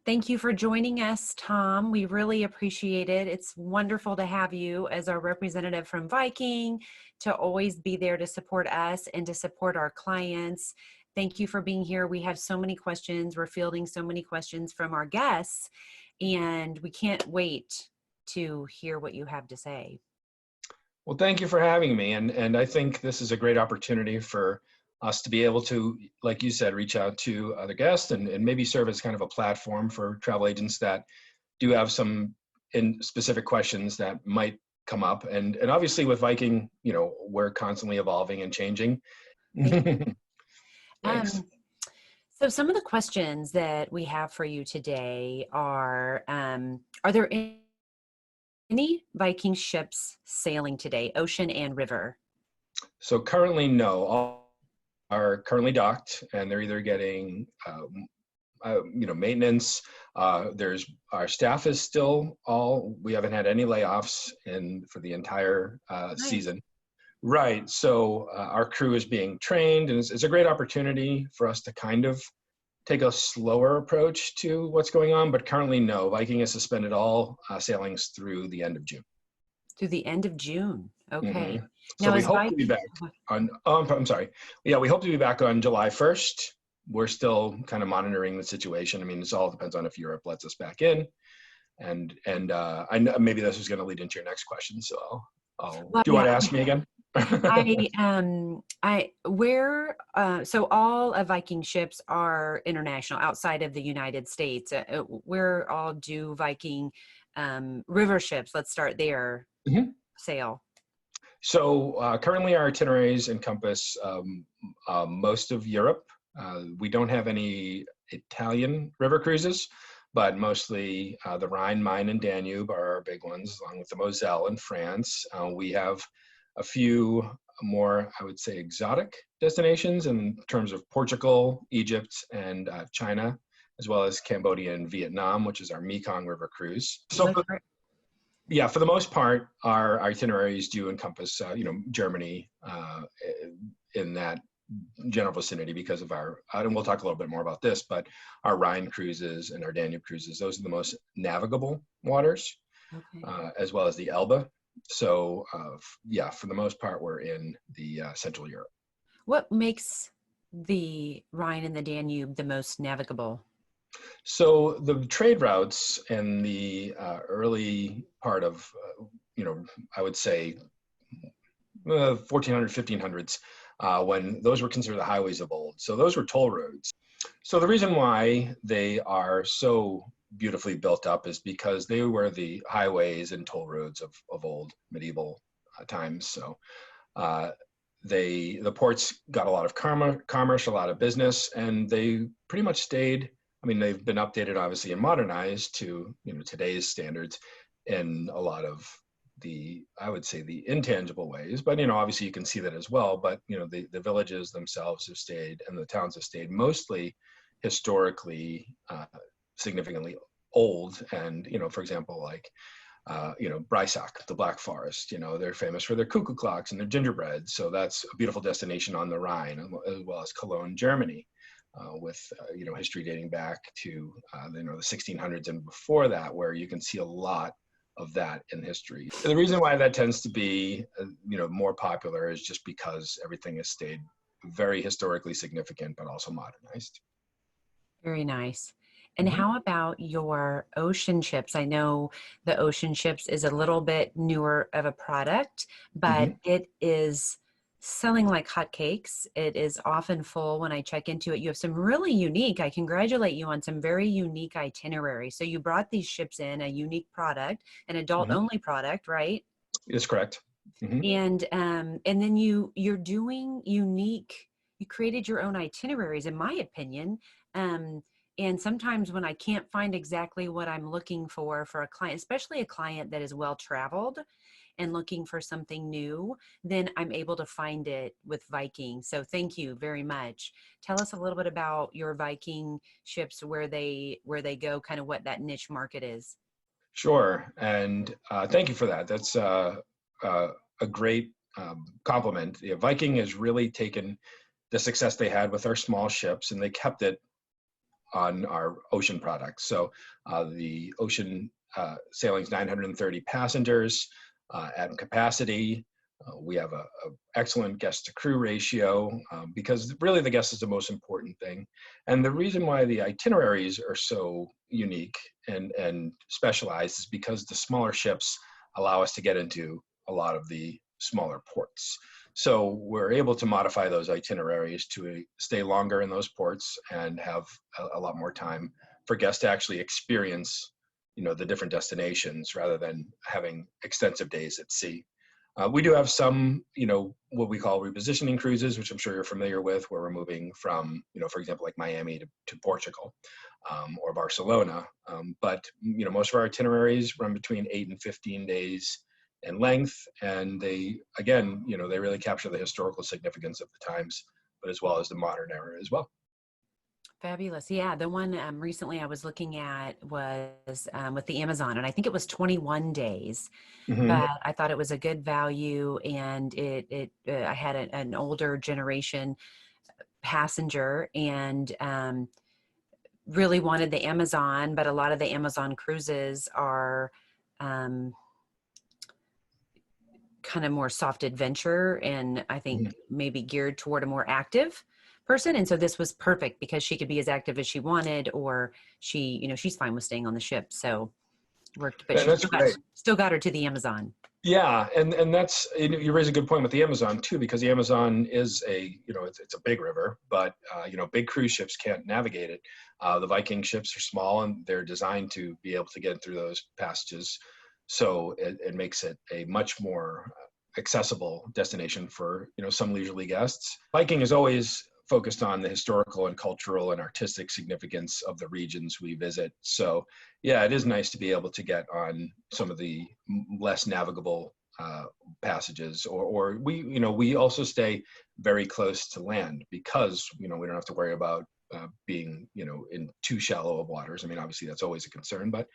Thank you for joining us, Tom. We really appreciate it. It's wonderful to have you as our representative from Viking, to always be there to support us and to support our clients. Thank you for being here. We have so many questions. We're fielding so many questions from our guests, and we can't wait to hear what you have to say. Well, thank you for having me. And I think this is a great opportunity for us to be able to, like you said, reach out to other guests and maybe serve as kind of a platform for travel agents that do have some specific questions that might come up. And obviously with Viking, we're constantly evolving and changing. Thanks. So some of the questions that we have for you today are there any Viking ships sailing today, ocean and river? So currently, no. All are currently docked, and they're either getting, maintenance. Our staff is still we haven't had any layoffs for the entire season. Right. So our crew is being trained, and it's a great opportunity for us to kind of take a slower approach to what's going on. But currently, no. Viking has suspended all sailings through the end of June. Through the end of June. Okay. Mm-hmm. So we hope to be back on, I'm sorry. Yeah, we hope to be back on July 1st. We're still kind of monitoring the situation. I mean, this all depends on if Europe lets us back in. And I know maybe this is going to lead into your next question. So do you want to ask me again? So all of Viking ships are international outside of the United States. Where all do Viking river ships, let's start there, sail? So currently our itineraries encompass most of Europe. We don't have any Italian river cruises, but mostly the Rhine, Main, and Danube are our big ones, along with the Moselle in France. We have a few more, I would say, exotic destinations in terms of Portugal, Egypt, and China, as well as Cambodia and Vietnam, which is our Mekong River cruise. So for the most part, our itineraries do encompass, Germany in that general vicinity because of and we'll talk a little bit more about this, but our Rhine cruises and our Danube cruises, those are the most navigable waters, as well as the Elbe. So, for the most part, we're in the Central Europe. What makes the Rhine and the Danube the most navigable? So the trade routes in the early part of, I would say 1400s, 1500s, when those were considered the highways of old. So those were toll roads. So the reason why they are so beautifully built up is because they were the highways and toll roads of old medieval times. So the ports got a lot of commerce, a lot of business, and they pretty much stayed. I mean, they've been updated, obviously, and modernized to today's standards in a lot of I would say the intangible ways. But obviously, you can see that as well. But the villages themselves have stayed, and the towns have stayed mostly historically significantly old. And for example, like Breisach, the Black Forest. They're famous for their cuckoo clocks and their gingerbread. So that's a beautiful destination on the Rhine, as well as Cologne, Germany. With history dating back to the 1600s and before that, where you can see a lot of that in history. The reason why that tends to be more popular is just because everything has stayed very historically significant, but also modernized. Very nice. And how about your ocean ships? I know the ocean ships is a little bit newer of a product, but it is selling like hotcakes. It is often full when I check into it. You have some really unique, I congratulate you on some very unique itineraries. So you brought these ships in, a unique product, an adult only product, right? That's correct. And then you're doing unique, you created your own itineraries, in my opinion. And sometimes when I can't find exactly what I'm looking for a client, especially a client that is well-traveled and looking for something new, then I'm able to find it with Viking. So thank you very much. Tell us a little bit about your Viking ships, where they go, kind of what that niche market is. Sure, and thank you for that. That's a great compliment. Viking has really taken the success they had with our small ships, and they kept it on our ocean products. So the ocean sailings, 930 passengers at capacity. We have a excellent guest to crew ratio because really the guest is the most important thing. And the reason why the itineraries are so unique and specialized is because the smaller ships allow us to get into a lot of the smaller ports. So we're able to modify those itineraries to stay longer in those ports and have a lot more time for guests to actually experience, the different destinations rather than having extensive days at sea. We do have some, what we call repositioning cruises, which I'm sure you're familiar with, where we're moving from, for example, like Miami to Portugal or Barcelona. But, most of our itineraries run between 8 and 15 days in length. And they, again, they really capture the historical significance of the times, but as well as the modern era as well. Fabulous. Yeah, the one recently I was looking at was with the Amazon, and I think it was 21 days. Mm-hmm. But I thought it was a good value, and I had an older generation passenger, and really wanted the Amazon, but a lot of the Amazon cruises are kind of more soft adventure, and I think maybe geared toward a more active person. And so this was perfect because she could be as active as she wanted, or she's fine with staying on the ship. So worked, but And she that's great. still got her to the Amazon. Yeah, and that's, you raise a good point with the Amazon too, because the Amazon is it's a big river, but big cruise ships can't navigate it. The Viking ships are small and they're designed to be able to get through those passages, so it makes it a much more accessible destination for some leisurely guests. Viking is always focused on the historical and cultural and artistic significance of the regions we visit. So yeah, it is nice to be able to get on some of the less navigable passages, or we also stay very close to land because we don't have to worry about being in too shallow of waters. I mean, obviously that's always a concern, but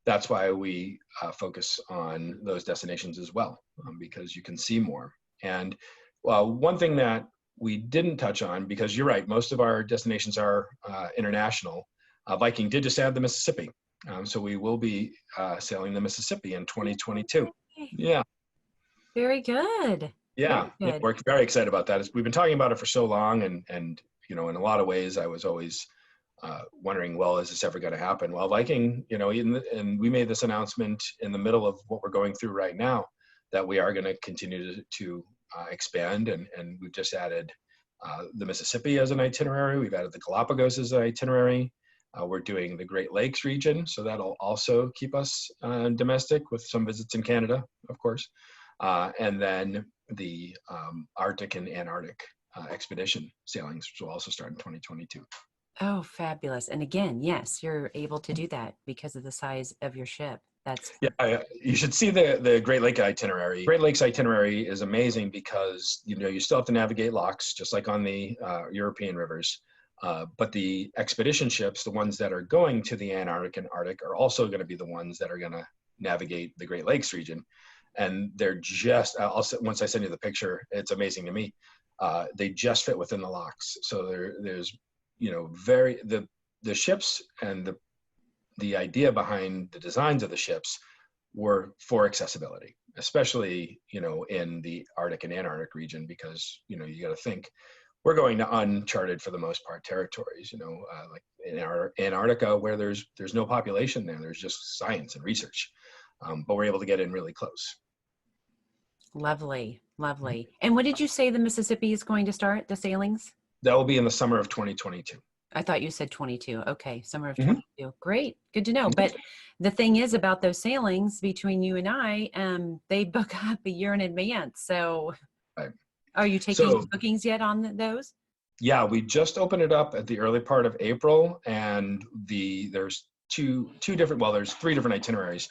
that's why we focus on those destinations as well, because you can see more. And one thing that we didn't touch on, because you're right, most of our destinations are international. Viking did just add the Mississippi. So we will be sailing the Mississippi in 2022. Yeah. Very good. Yeah. Very good. We're very excited about that. We've been talking about it for so long, and in a lot of ways, I was always wondering, well, is this ever going to happen? Well, Viking, and we made this announcement in the middle of what we're going through right now, that we are going to continue to expand, and we've just added the Mississippi as an itinerary. We've added the Galapagos as an itinerary. We're doing the Great Lakes region, so that'll also keep us domestic with some visits in Canada, of course. And then the Arctic and Antarctic expedition sailings, which will also start in 2022. Oh, fabulous. And again, yes, you're able to do that because of the size of your ship. That's you should see the Great Lake itinerary. Great Lakes itinerary is amazing because you still have to navigate locks just like on the European rivers, but the expedition ships, the ones that are going to the Antarctic and Arctic, are also going to be the ones that are going to navigate the Great Lakes region. And they're just once I send you the picture, it's amazing to me. They just fit within the locks, so there's the ships and the idea behind the designs of the ships were for accessibility, especially, in the Arctic and Antarctic region, because, you got to think we're going to uncharted, for the most part, territories, like in Antarctica, where there's no population there. There's just science and research. But we're able to get in really close. lovely. Lovely. And when did you say the Mississippi is going to start, the sailings? That will be in the summer of 2022. I thought you said 22. Okay. Summer of Mm-hmm. 22. Great. Good to know. But the thing is about those sailings, between you and I, they book up a year in advance. So Right. Are you taking bookings yet on those? Yeah, we just opened it up at the early part of April, and there's there's 3 different itineraries,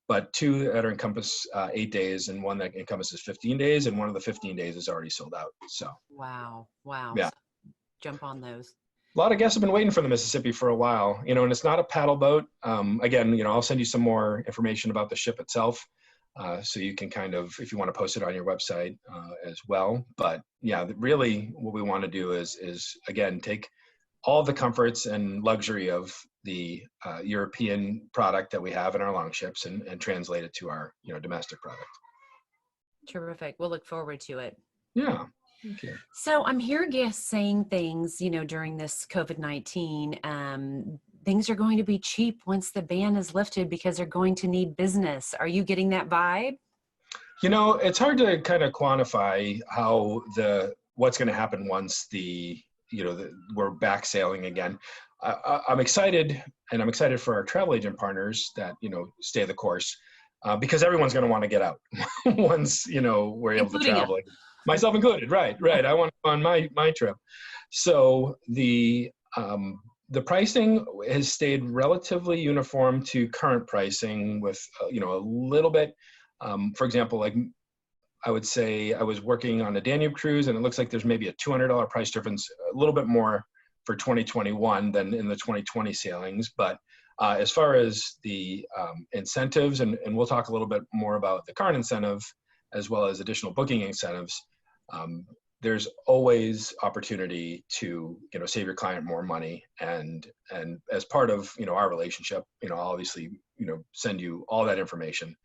but 2 that encompass 8 days, and 1 that encompasses 15 days, and one of the 15 days is already sold out. So Wow. yeah, So jump on those. a lot of guests have been waiting for the Mississippi for a while, and it's not a paddle boat. Again, I'll send you some more information about the ship itself. So you can kind of, if you want to post it on your website as well. But yeah, really what we want to do is again, take all the comforts and luxury of the European product that we have in our longships and translate it to our domestic product. Terrific. We'll look forward to it. Yeah. Thank you. So I'm hearing guests saying things, during this COVID-19, things are going to be cheap once the ban is lifted because they're going to need business. Are you getting that vibe? It's hard to kind of quantify how what's going to happen once we're back sailing again. I'm excited, and I'm excited for our travel agent partners that stay the course, because everyone's going to want to get out once we're able to travel, myself included. Right. I want to go on my trip. So the pricing has stayed relatively uniform to current pricing, with a little bit. For example, like I would say I was working on a Danube cruise, and it looks like there's maybe a $200 price difference, a little bit more for 2021 than in the 2020 sailings. But as far as the incentives, and we'll talk a little bit more about the current incentive as well as additional booking incentives, there's always opportunity to save your client more money. And as part of our relationship, I'll obviously send you all that information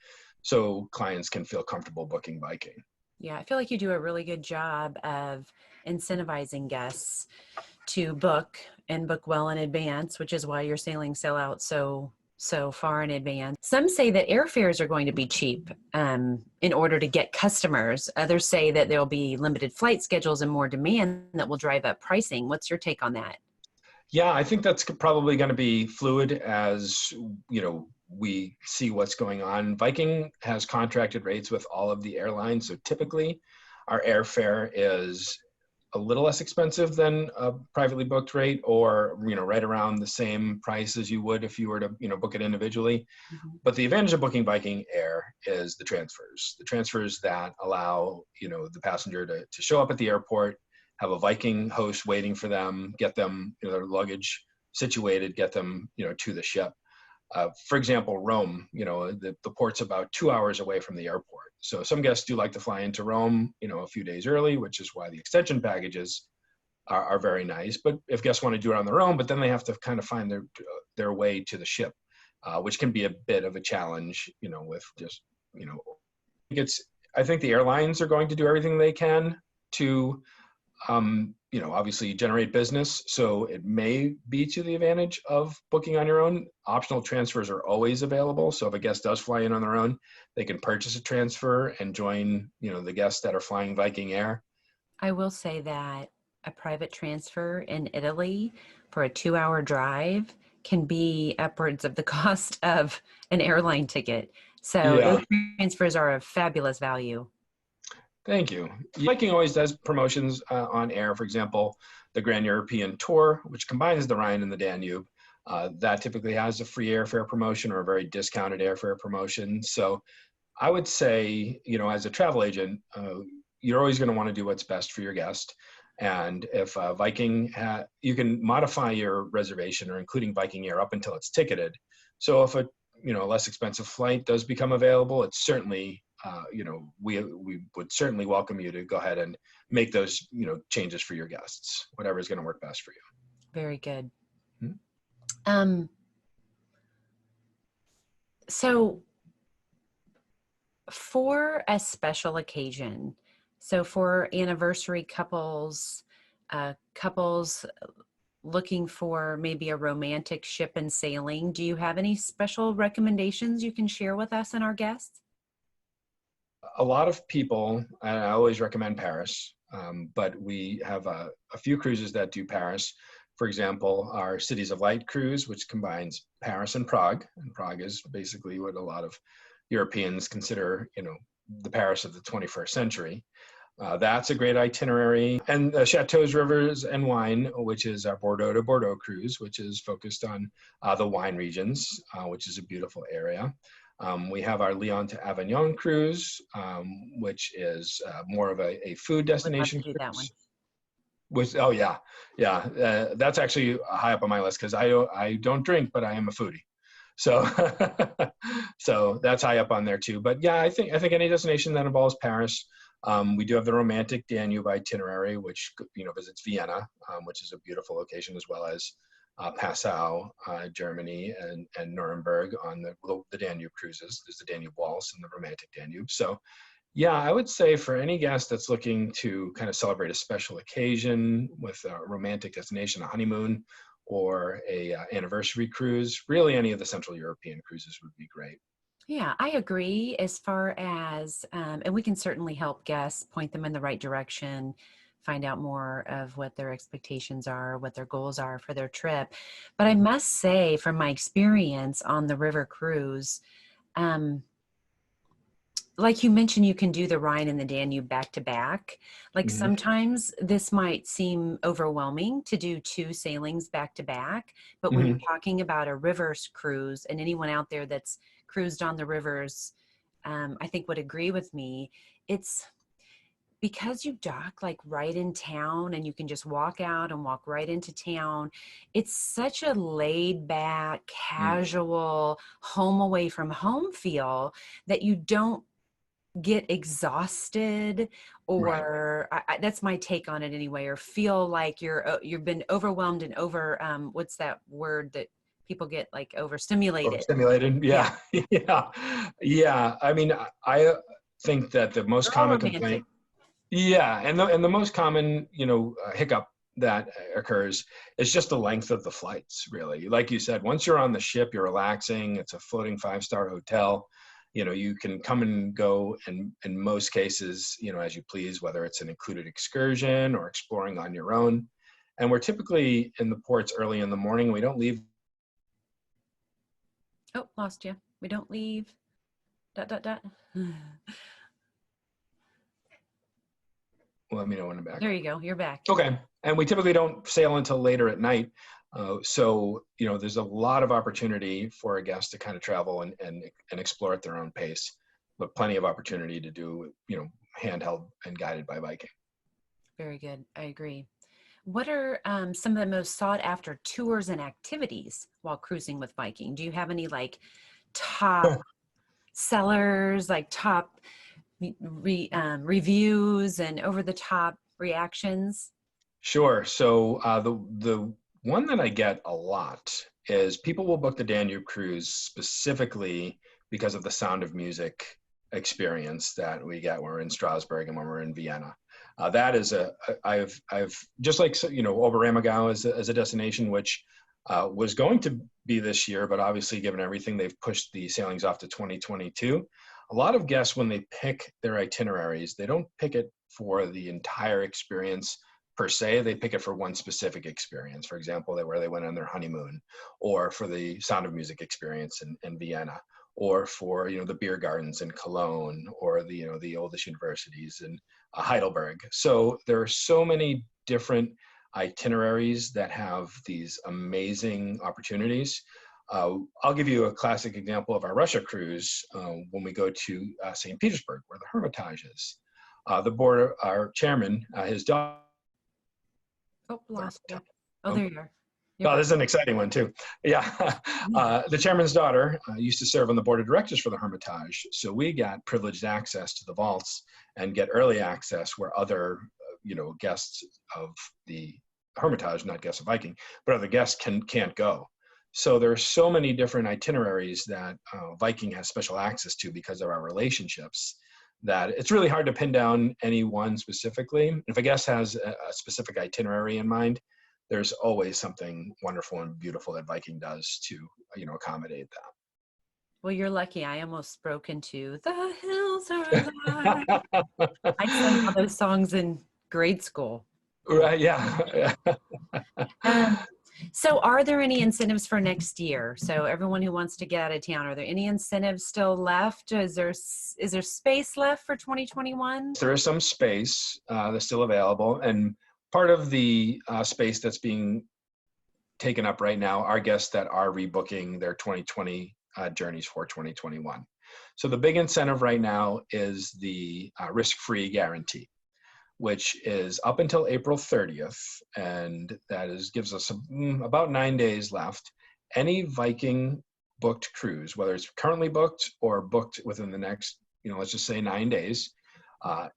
so clients can feel comfortable booking Viking. Yeah, I feel like you do a really good job of incentivizing guests to book and book well in advance, which is why your sailings sell out so far in advance. Some say that airfares are going to be cheap in order to get customers. Others say that there'll be limited flight schedules and more demand that will drive up pricing. What's your take on that? Yeah, I think that's probably going to be fluid as we see what's going on. Viking has contracted rates with all of the airlines, so typically our airfare is a little less expensive than a privately booked rate, or right around the same price as you would if you were to book it individually. Mm-hmm. But the advantage of booking Viking Air is the transfers that allow the passenger to show up at the airport, have a Viking host waiting for them, get them their luggage situated, get them to the ship. For example, Rome, the port's about 2 hours away from the airport. So some guests do like to fly into Rome, a few days early, which is why the extension packages are very nice. But if guests want to do it on their own, but then they have to kind of find their way to the ship, which can be a bit of a challenge, with just, I think the airlines are going to do everything they can to obviously generate business. So it may be to the advantage of booking on your own. Optional transfers are always available. So if a guest does fly in on their own, they can purchase a transfer and join, the guests that are flying Viking Air. I will say that a private transfer in Italy for a 2-hour drive can be upwards of the cost of an airline ticket. So those transfers are of fabulous value. Thank you. Viking always does promotions on air. For example, the Grand European Tour, which combines the Rhine and the Danube, that typically has a free airfare promotion or a very discounted airfare promotion. So I would say, as a travel agent, you're always going to want to do what's best for your guest. And if Viking, you can modify your reservation or including Viking Air up until it's ticketed. So if a less expensive flight does become available, it's certainly we would certainly welcome you to go ahead and make those, changes for your guests, whatever is going to work best for you. Very good. Mm-hmm. So for a special occasion, so for anniversary couples, couples looking for maybe a romantic ship and sailing, do you have any special recommendations you can share with us and our guests? A lot of people, and I always recommend Paris, but we have a few cruises that do Paris. For example, our Cities of Light cruise, which combines Paris and Prague. And Prague is basically what a lot of Europeans consider, the Paris of the 21st century. That's a great itinerary. And Chateaux, Rivers, and Wine, which is our Bordeaux to Bordeaux cruise, which is focused on the wine regions, which is a beautiful area. We have our Lyon to Avignon cruise, which is more of a food destination cruise. That one. That's actually high up on my list because I don't drink, but I am a foodie. So so that's high up on there too. But yeah, I think any destination that involves Paris We do have the romantic Danube itinerary, which visits Vienna, which is a beautiful location, as well as Passau, Germany, and Nuremberg on the Danube cruises. There's the Danube Waltz and the romantic Danube. So yeah, I would say for any guest that's looking to kind of celebrate a special occasion with a romantic destination, a honeymoon, or a anniversary cruise, really any of the Central European cruises would be great. Yeah, I agree as far as, and we can certainly help guests, point them in the right direction, find out more of what their expectations are, what their goals are for their trip. But I must say, from my experience on the river cruise, um, like you mentioned, you can do the Rhine and the Danube back to back. Like Mhm. sometimes this might seem overwhelming to do two sailings back to back, but when you're Mhm. talking about a rivers cruise, and anyone out there that's cruised on the rivers, I think would agree with me. It's because you dock like right in town and you can just walk out and walk right into town. It's such a laid back, Mm. casual, home away from home feel that you don't get exhausted, Right. or that's my take on it anyway, or feel like you've been overwhelmed and over, what's that word that people get like overstimulated. Overstimulated. Yeah. Yeah. Yeah. Yeah. I mean, I think that the most They're all common romantic. complaint, yeah, and the most common, hiccup that occurs is just the length of the flights, really. Like you said, once you're on the ship, you're relaxing. It's a floating five-star hotel. You can come and go in most cases, as you please, whether it's an included excursion or exploring on your own. And we're typically in the ports early in the morning. We don't leave. Oh, lost you. We don't leave dot dot dot. Let me know when I'm back. There you go, you're back. Okay. And we typically don't sail until later at night. So, there's a lot of opportunity for a guest to kind of travel and explore at their own pace, but plenty of opportunity to do, handheld and guided by Viking. Very good, I agree. What are some of the most sought after tours and activities while cruising with Viking? Do you have any like top sellers, like top reviews and over the top reactions? Sure. So the one that I get a lot is people will book the Danube cruise specifically because of the Sound of Music experience that we get when we're in Strasbourg and when we're in Vienna. That is I've just like, Oberammergau as a destination, which was going to be this year, but obviously given everything, they've pushed the sailings off to 2022. A lot of guests, when they pick their itineraries, they don't pick it for the entire experience per se. They pick it for one specific experience. For example, where they went on their honeymoon, or for the Sound of Music experience in Vienna, or for the beer gardens in Cologne, or the oldest universities in Heidelberg. So there are so many different itineraries that have these amazing opportunities. I'll give you a classic example of our Russia cruise when we go to St. Petersburg, where the Hermitage is. The board, our chairman, his daughter. Oh, lost you. Oh, there you are. You're Oh, back. this is an exciting one too. Yeah, the chairman's daughter used to serve on the board of directors for the Hermitage, so we got privileged access to the vaults and get early access where other, guests of the Hermitage, not guests of Viking, but other guests can't go. So there are so many different itineraries that Viking has special access to because of our relationships, that it's really hard to pin down any one specifically. If a guest has a specific itinerary in mind, there's always something wonderful and beautiful that Viking does to, accommodate Well, you're lucky. I almost broke into "The Hills Are Alive." that. I sang all those songs in grade school. Right, yeah. Um, so are there any incentives for next year? So everyone who wants to get out of town, are there any incentives still left? Is there space left for 2021? There is some space that's still available, and part of the space that's being taken up right now are guests that are rebooking their 2020 journeys for 2021. So the big incentive right now is the risk-free guarantee, which is up until April 30th, and gives us about 9 days left. Any Viking booked cruise, whether it's currently booked or booked within the next, let's just say 9 days,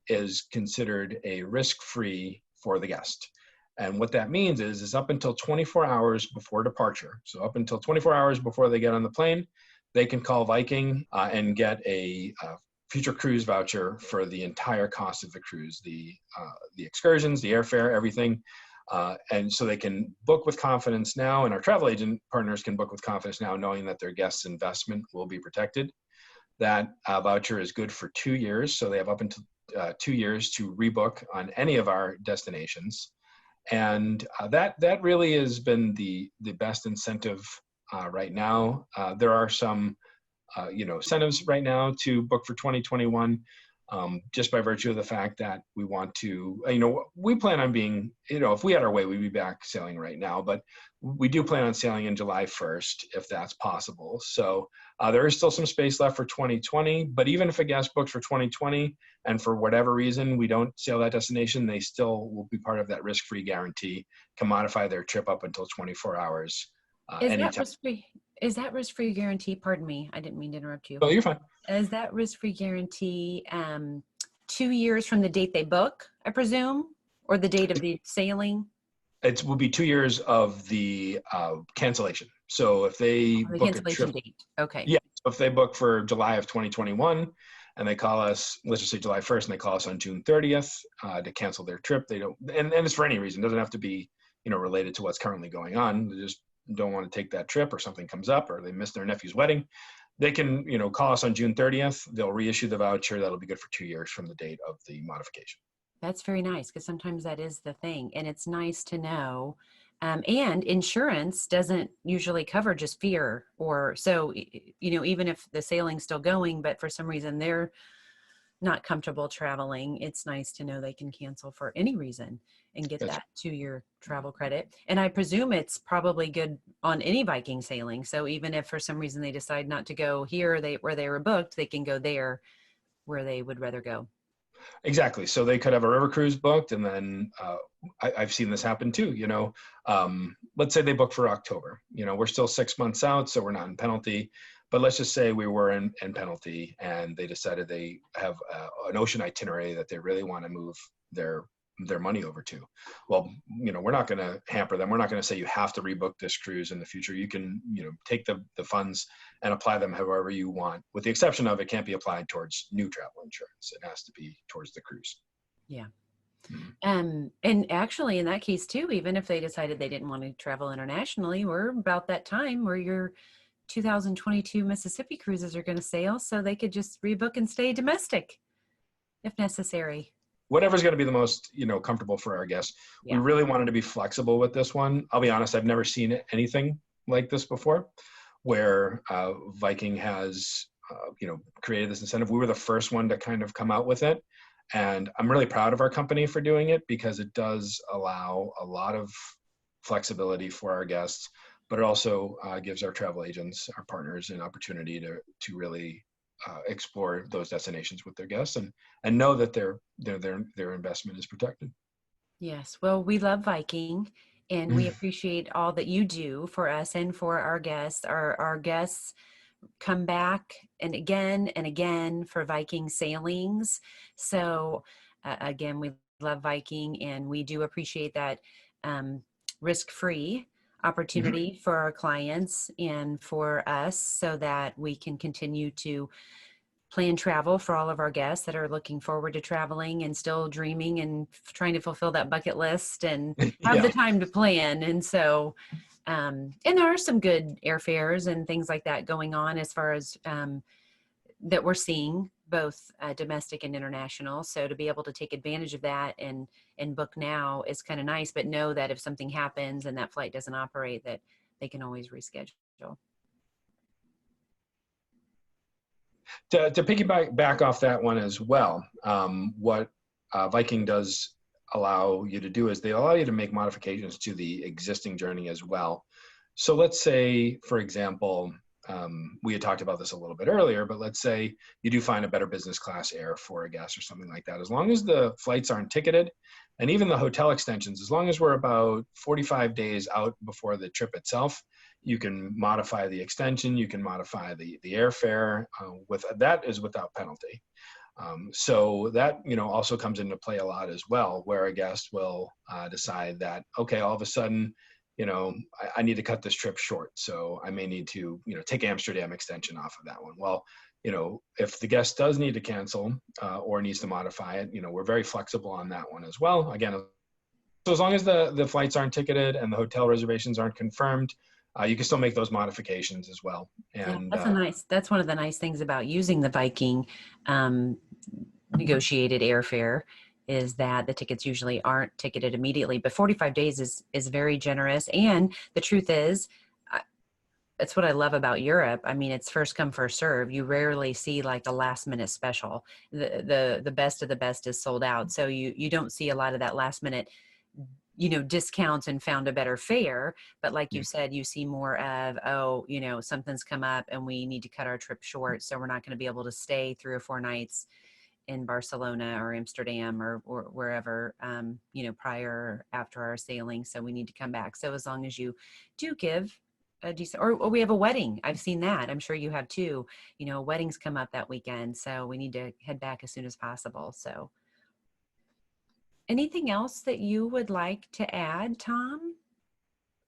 is considered a risk-free for the guest. And what that means is up until 24 hours before departure, so up until 24 hours before they get on the plane, they can call Viking and get a future cruise voucher for the entire cost of the cruise, the excursions, the airfare, everything. And so they can book with confidence now, and our travel agent partners can book with confidence now, knowing that their guests' investment will be protected. That voucher is good for 2 years, so they have up until 2 years to rebook on any of our destinations. And that really has been the best incentive right now. There are some incentives right now to book for 2021, just by virtue of the fact that we want to, we plan on being, if we had our way, we'd be back sailing right now, but we do plan on sailing in July 1st, if that's possible. So there is still some space left for 2020, but even if a guest books for 2020 and for whatever reason we don't sail that destination, they still will be part of that risk-free guarantee, can modify their trip up until 24 hours Is that anytime. risk-free? Is that risk-free guarantee? Pardon me, I didn't mean to interrupt you. Oh, you're fine. Is that risk-free guarantee 2 years from the date they book, I presume, or the date of the sailing? It will be 2 years of the cancellation. So if they The book a cancellation trip, date. Okay. yeah. So if they book for July of 2021 and they call us, let's just say July 1st, and they call us on June 30th to cancel their trip, they don't, and it's for any reason. It doesn't have to be, related to what's currently going on. They just don't want to take that trip, or something comes up, or they miss their nephew's wedding. They can, call us on June 30th. They'll reissue the voucher. That'll be good for 2 years from the date of the modification. That's very nice, because sometimes that is the thing. And it's nice to know. And insurance doesn't usually cover just fear, or so, even if the sailing's still going, but for some reason they're not comfortable traveling, it's nice to know they can cancel for any reason and get That's that 2-year travel credit. And I presume it's probably good on any Viking sailing. So even if for some reason they decide not to go here, where they were booked, they can go there where they would rather go. Exactly. So they could have a river cruise booked, and then I've seen this happen too. Let's say they book for October. We're still 6 months out, so we're not in penalty. But let's just say we were in penalty, and they decided they have an ocean itinerary that they really want to move their money over to. Well, we're not going to hamper them. We're not going to say you have to rebook this cruise in the future. You can, take the funds and apply them however you want, with the exception of it can't be applied towards new travel insurance. It has to be towards the cruise. Yeah. Mm-hmm. And actually in that case too, even if they decided they didn't want to travel internationally, we're about that time where your 2022 Mississippi cruises are going to sail, so they could just rebook and stay domestic if necessary. Whatever's going to be the most, comfortable for our guests. Yeah. We really wanted to be flexible with this one. I'll be honest, I've never seen anything like this before, where Viking has, created this incentive. We were the first one to kind of come out with it. And I'm really proud of our company for doing it, because it does allow a lot of flexibility for our guests, but it also gives our travel agents, our partners, an opportunity to really explore those destinations with their guests and know that their investment is protected. Yes. Well, we love Viking, and we appreciate all that you do for us and for our guests. Our guests come back and again for Viking sailings. So again, we love Viking, and we do appreciate that risk-free opportunity for our clients and for us, so that we can continue to plan travel for all of our guests that are looking forward to traveling and still dreaming and trying to fulfill that bucket list and have the time to plan. And so, and there are some good airfares and things like that going on as far as that we're seeing, both domestic and international. So to be able to take advantage of that and book now is kind of nice, but know that if something happens and that flight doesn't operate, that they can always reschedule. To piggyback off that one as well, what Viking does allow you to do is they allow you to make modifications to the existing journey as well. So let's say, for example, we had talked about this a little bit earlier, but let's say you do find a better business class air for a guest or something like that. As long as the flights aren't ticketed, and even the hotel extensions, as long as we're about 45 days out before the trip itself, you can modify the extension, you can modify the airfare. With that is without penalty. So that, also comes into play a lot as well, where a guest will decide that, okay, all of a sudden, I need to cut this trip short. So I may need to, take Amsterdam extension off of that one. Well, if the guest does need to cancel or needs to modify it, we're very flexible on that one as well. Again, so as long as the flights aren't ticketed and the hotel reservations aren't confirmed, you can still make those modifications as well. Yeah, And that's one of the nice things about using the Viking um, negotiated airfare is that the tickets usually aren't ticketed immediately, but 45 days is very generous. And the truth is, it's what I love about Europe. I mean, it's first come, first serve. You rarely see like a last minute special. The best of the best is sold out. So you don't see a lot of that last minute, discounts and found a better fare. But like you said, you see more of, oh, something's come up and we need to cut our trip short. So we're not going to be able to stay 3 or 4 nights in Barcelona or Amsterdam or wherever, prior or after our sailing. So we need to come back. So as long as you do give a decent, or we have a wedding. I've seen that. I'm sure you have too. Weddings come up that weekend. So we need to head back as soon as possible. So anything else that you would like to add, Tom?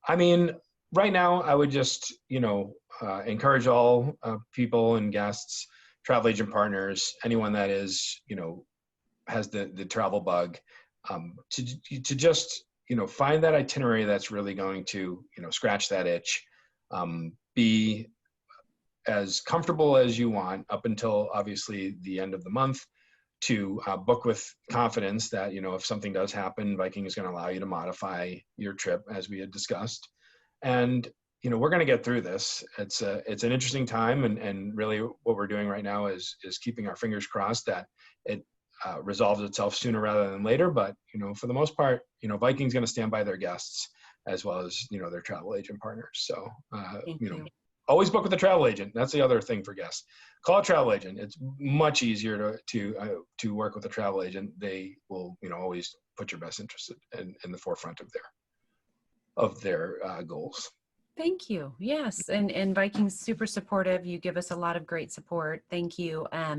I mean, right now, I would just, encourage all people and guests, travel agent partners, anyone that is, has the travel bug, to just, find that itinerary that's really going to, scratch that itch, be as comfortable as you want up until obviously the end of the month, to book with confidence that, if something does happen, Viking is going to allow you to modify your trip as we had discussed. And, we're going to get through this. It's an interesting time. And really what we're doing right now is keeping our fingers crossed that it resolves itself sooner rather than later. But, for the most part, Viking's going to stand by their guests as well as, their travel agent partners. So, Thank you. always book with a travel agent. That's the other thing for guests. Call a travel agent. It's much easier to work with a travel agent. They will, always put your best interest in the forefront of their goals. Thank you. Yes. And Viking's super supportive. You give us a lot of great support. Thank you. Yeah.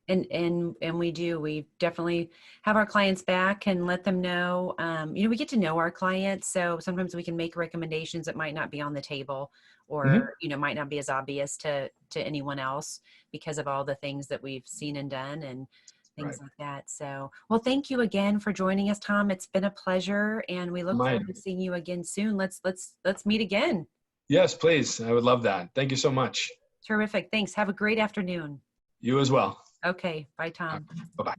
And we definitely have our clients back and let them know, we get to know our clients. So sometimes we can make recommendations that might not be on the table or, might not be as obvious to anyone else because of all the things that we've seen and done and things like that. So, well, thank you again for joining us, Tom. It's been a pleasure and we look forward to seeing you again soon. Let's meet again. Yes, please. I would love that. Thank you so much. Terrific. Thanks. Have a great afternoon. You as well. Okay. Bye, Tom. Bye-bye.